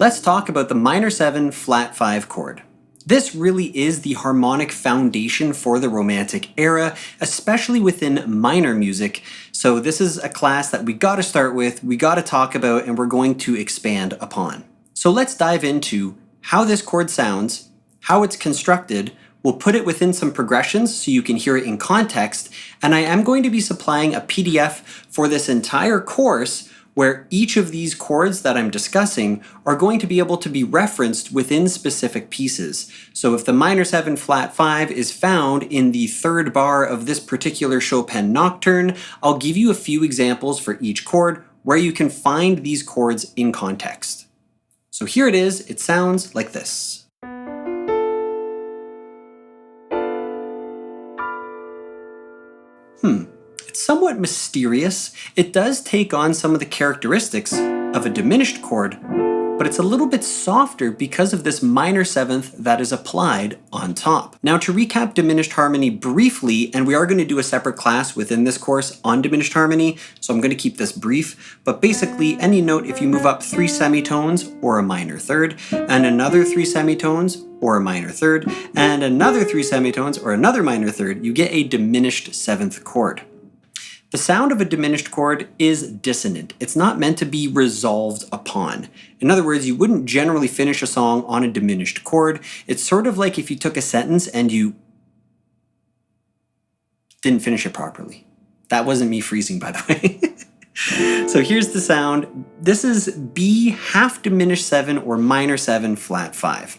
Let's talk about the minor 7 flat 5 chord. This really is the harmonic foundation for the Romantic era, especially within minor music. So this is a class that we gotta start with, we gotta talk about, and we're going to expand upon. So let's dive into how this chord sounds, how it's constructed. We'll put it within some progressions so you can hear it in context, and I am going to be supplying a PDF for this entire course where each of these chords that I'm discussing are going to be able to be referenced within specific pieces. So if the minor 7 flat 5 is found in the third bar of this particular Chopin nocturne, I'll give you a few examples for each chord where you can find these chords in context. So here it is, it sounds like this. It's somewhat mysterious. It does take on some of the characteristics of a diminished chord, but it's a little bit softer because of this minor 7th that is applied on top. Now to recap diminished harmony briefly, and we are going to do a separate class within this course on diminished harmony, so I'm going to keep this brief, but basically any note, if you move up 3 semitones or a minor third, and another 3 semitones or a minor third, and another 3 semitones or another minor third, you get a diminished 7th chord. The sound of a diminished chord is dissonant. It's not meant to be resolved upon. In other words, you wouldn't generally finish a song on a diminished chord. It's sort of like if you took a sentence and you didn't finish it properly. That wasn't me freezing, by the way. So here's the sound. This is B half diminished 7 or minor 7 flat 5.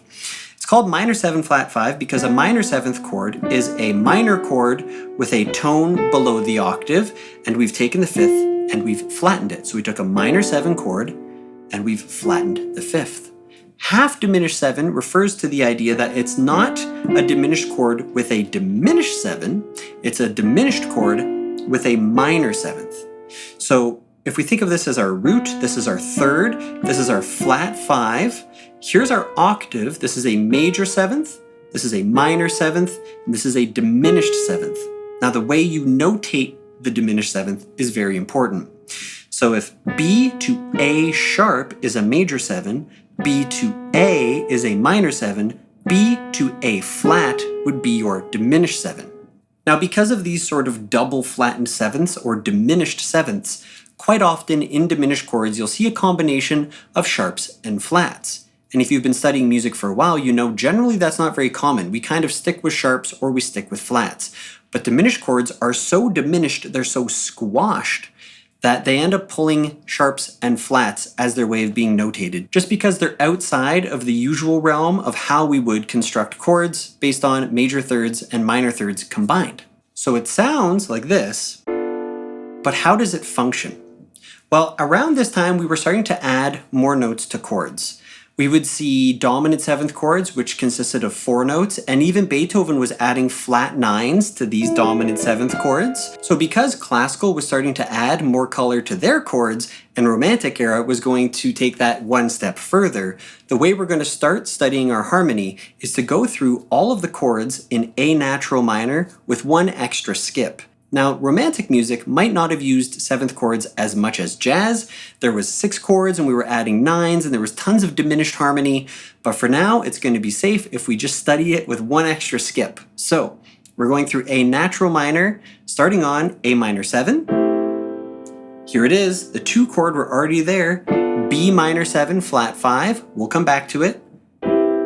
It's called minor 7 flat 5 because a minor 7th chord is a minor chord with a tone below the octave, and we've taken the 5th and we've flattened it. So we took a minor 7 chord and we've flattened the 5th. Half diminished 7 refers to the idea that it's not a diminished chord with a diminished 7, it's a diminished chord with a minor 7th. So if we think of this as our root, this is our third, this is our flat 5, here's our octave, this is a major 7th, this is a minor 7th, and this is a diminished 7th. Now the way you notate the diminished 7th is very important. So if B to A sharp is a major 7, B to A is a minor 7, B to A flat would be your diminished 7. Now because of these sort of double flattened 7ths or diminished 7ths, quite often in diminished chords you'll see a combination of sharps and flats. And if you've been studying music for a while, you know generally that's not very common. We kind of stick with sharps or we stick with flats. But diminished chords are so diminished, they're so squashed, that they end up pulling sharps and flats as their way of being notated, just because they're outside of the usual realm of how we would construct chords based on major thirds and minor thirds combined. So it sounds like this, but how does it function? Well, around this time we were starting to add more notes to chords. We would see dominant 7th chords, which consisted of 4 notes, and even Beethoven was adding flat 9s to these dominant 7th chords. So because classical was starting to add more color to their chords, and Romantic era was going to take that one step further, the way we're going to start studying our harmony is to go through all of the chords in A natural minor with one extra skip. Now, Romantic music might not have used 7th chords as much as jazz. There was 6 chords and we were adding 9s and there was tons of diminished harmony. But for now, it's going to be safe if we just study it with one extra skip. So, we're going through A natural minor, starting on A minor 7. Here it is, the 2 chord were already there. B minor 7 flat 5, we'll come back to it.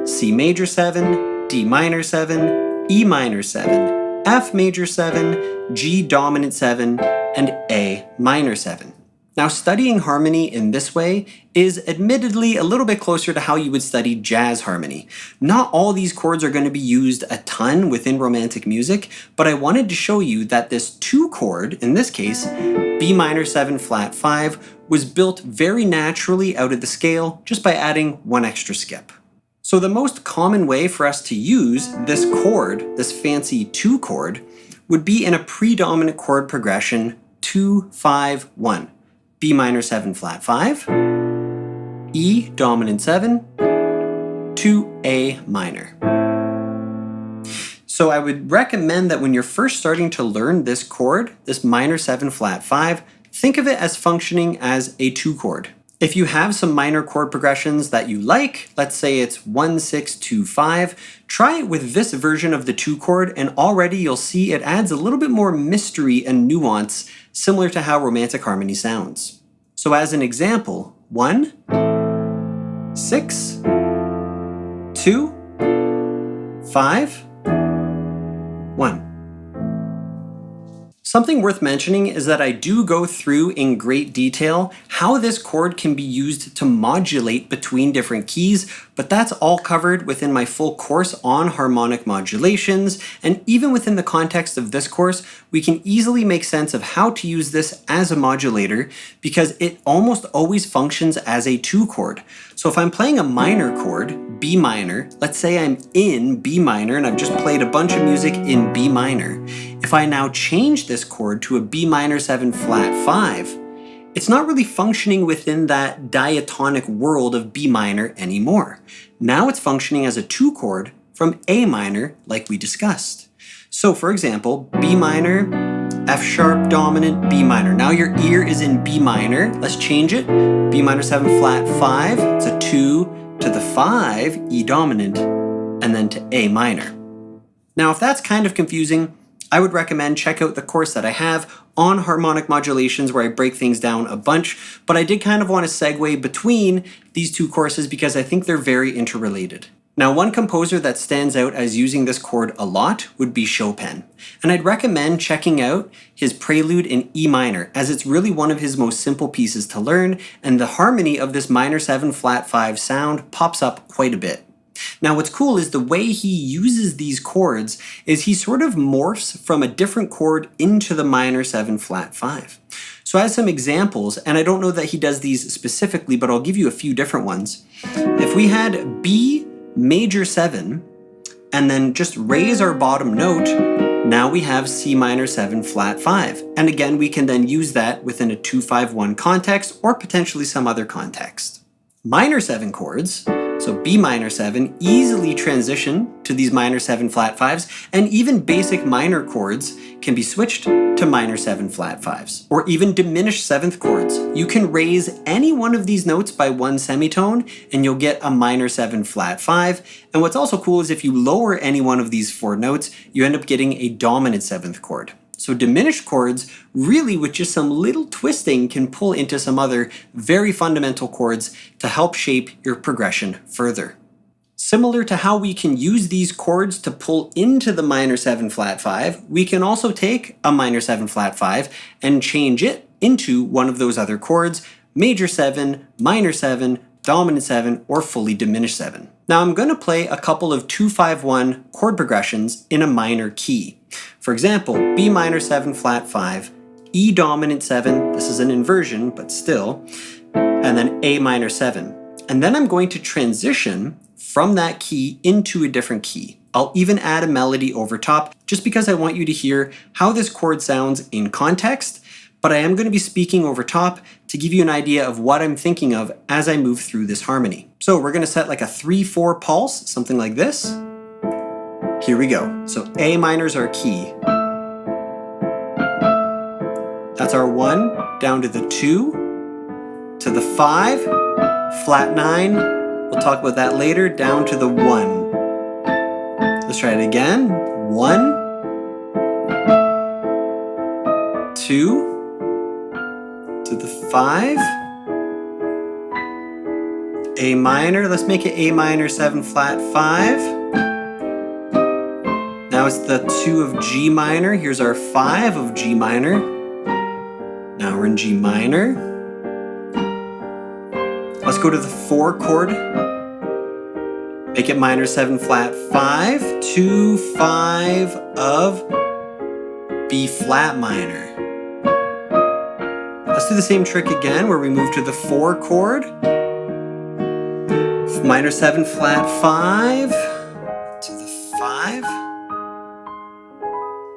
C major 7, D minor 7, E minor 7. F major 7, G dominant 7, and A minor 7. Now studying harmony in this way is admittedly a little bit closer to how you would study jazz harmony. Not all these chords are going to be used a ton within Romantic music, but I wanted to show you that this 2 chord, in this case, B minor 7 flat 5, was built very naturally out of the scale just by adding one extra skip. So the most common way for us to use this chord, this fancy 2 chord, would be in a predominant chord progression 2, 5, 1. B minor 7 flat 5, E dominant 7, to A minor. So I would recommend that when you're first starting to learn this chord, this minor 7 flat 5, think of it as functioning as a 2 chord. If you have some minor chord progressions that you like, let's say it's 1, 6, 2, 5, try it with this version of the 2 chord and already you'll see it adds a little bit more mystery and nuance, similar to how romantic harmony sounds. So as an example, 1, 6, 2, 5, 1. Something worth mentioning is that I do go through in great detail how this chord can be used to modulate between different keys, but that's all covered within my full course on harmonic modulations, and even within the context of this course, we can easily make sense of how to use this as a modulator because it almost always functions as a 2 chord. So if I'm playing a minor chord, B minor, let's say I'm in B minor and I've just played a bunch of music in B minor. If I now change this chord to a B minor 7 flat 5, it's not really functioning within that diatonic world of B minor anymore. Now it's functioning as a 2 chord from A minor like we discussed. So for example, B minor, F sharp dominant, B minor. Now your ear is in B minor. Let's change it. B minor 7 flat 5, it's a 2 to the 5, E dominant, and then to A minor. Now if that's kind of confusing, I would recommend check out the course that I have on harmonic modulations where I break things down a bunch, but I did kind of want to segue between these 2 courses because I think they're very interrelated. Now, one composer that stands out as using this chord a lot would be Chopin, and I'd recommend checking out his Prelude in E minor as it's really one of his most simple pieces to learn, and the harmony of this minor 7 flat 5 sound pops up quite a bit. Now what's cool is the way he uses these chords is he sort of morphs from a different chord into the minor 7 flat 5. So as some examples, and I don't know that he does these specifically, but I'll give you a few different ones. If we had B major 7 and then just raise our bottom note, now we have C minor 7 flat 5. And again, we can then use that within a 2-5-1 context or potentially some other context. Minor 7 chords, so B minor 7, easily transition to these minor 7 flat 5s, and even basic minor chords can be switched to minor 7 flat 5s, or even diminished 7th chords. You can raise any one of these notes by 1 semitone and you'll get a minor 7 flat 5. And what's also cool is if you lower any one of these 4 notes, you end up getting a dominant 7th chord. So diminished chords, really with just some little twisting, can pull into some other very fundamental chords to help shape your progression further. Similar to how we can use these chords to pull into the minor 7 flat 5, we can also take a minor 7 flat 5 and change it into one of those other chords, major 7, minor 7, dominant 7, or fully diminished 7. Now I'm going to play a couple of 2-5-1 chord progressions in a minor key. For example, B minor 7 flat 5, E dominant 7, this is an inversion, but still, and then A minor 7. And then I'm going to transition from that key into a different key. I'll even add a melody over top, just because I want you to hear how this chord sounds in context, but I am going to be speaking over top to give you an idea of what I'm thinking of as I move through this harmony. So we're going to set like a 3-4 pulse, something like this. Here we go. So A minor is our key. That's our 1, down to the 2, to the 5, flat 9, we'll talk about that later, down to the 1. Let's try it again. 1, 2, to the 5, A minor, let's make it A minor 7 flat 5. Now it's the 2 of G minor, here's our 5 of G minor. Now we're in G minor. Let's go to the 4 chord. Make it minor 7 flat 5, 2, 5 of B flat minor. Let's do the same trick again where we move to the 4 chord. Minor 7 flat 5 to the 5.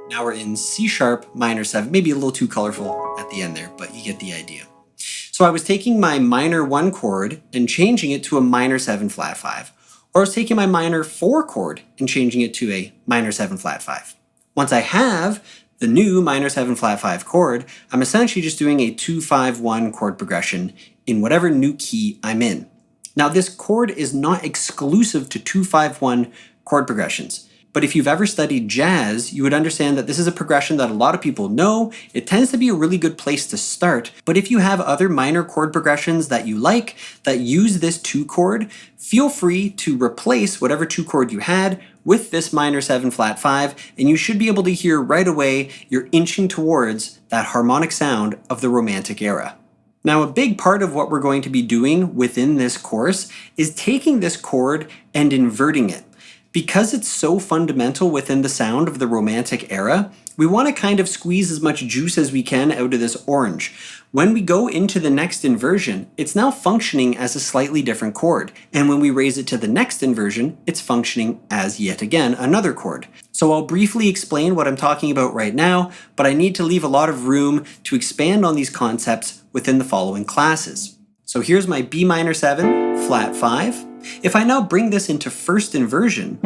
Now we're in C sharp minor 7, maybe a little too colorful at the end there, but you get the idea. So I was taking my minor 1 chord and changing it to a minor 7 flat 5. Or I was taking my minor 4 chord and changing it to a minor 7 flat 5. Once I have the new minor 7 flat 5 chord, I'm essentially just doing a 2-5-1 chord progression in whatever new key I'm in. Now this chord is not exclusive to 2-5-1 chord progressions. But if you've ever studied jazz, you would understand that this is a progression that a lot of people know. It tends to be a really good place to start. But if you have other minor chord progressions that you like, that use this 2 chord, feel free to replace whatever 2 chord you had with this minor 7 flat 5, and you should be able to hear right away you're inching towards that harmonic sound of the Romantic era. Now, a big part of what we're going to be doing within this course is taking this chord and inverting it. Because it's so fundamental within the sound of the Romantic era, we want to kind of squeeze as much juice as we can out of this orange. When we go into the next inversion, it's now functioning as a slightly different chord. And when we raise it to the next inversion, it's functioning as yet again another chord. So I'll briefly explain what I'm talking about right now, but I need to leave a lot of room to expand on these concepts within the following classes. So here's my B minor 7, flat 5. If I now bring this into first inversion,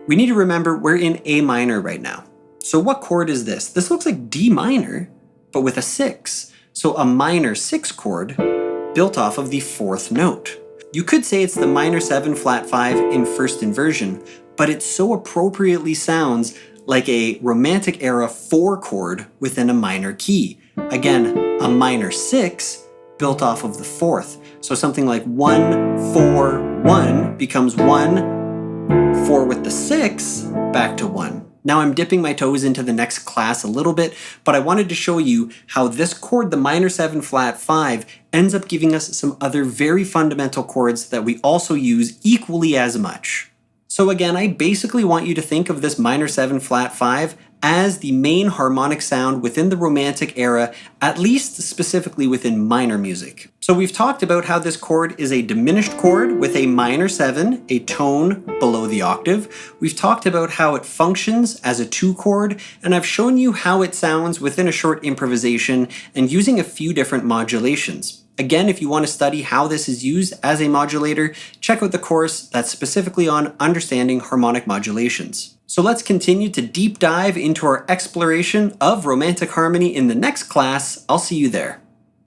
we need to remember we're in A minor right now. So what chord is this? This looks like D minor, but with a 6. So a minor 6 chord built off of the 4th note. You could say it's the minor 7 flat 5 in first inversion, but it so appropriately sounds like a Romantic era 4 chord within a minor key. Again, a minor 6 built off of the 4th. So something like 1, 4, 1 becomes 1, 4 with the 6, back to 1. Now I'm dipping my toes into the next class a little bit, but I wanted to show you how this chord, the minor 7 flat 5, ends up giving us some other very fundamental chords that we also use equally as much. So again, I basically want you to think of this minor 7 flat 5 as the main harmonic sound within the Romantic era, at least specifically within minor music. So we've talked about how this chord is a diminished chord with a minor 7, a tone below the octave. We've talked about how it functions as a 2 chord, and I've shown you how it sounds within a short improvisation and using a few different modulations. Again, if you want to study how this is used as a modulator, check out the course that's specifically on understanding harmonic modulations. So let's continue to deep dive into our exploration of romantic harmony in the next class. I'll see you there.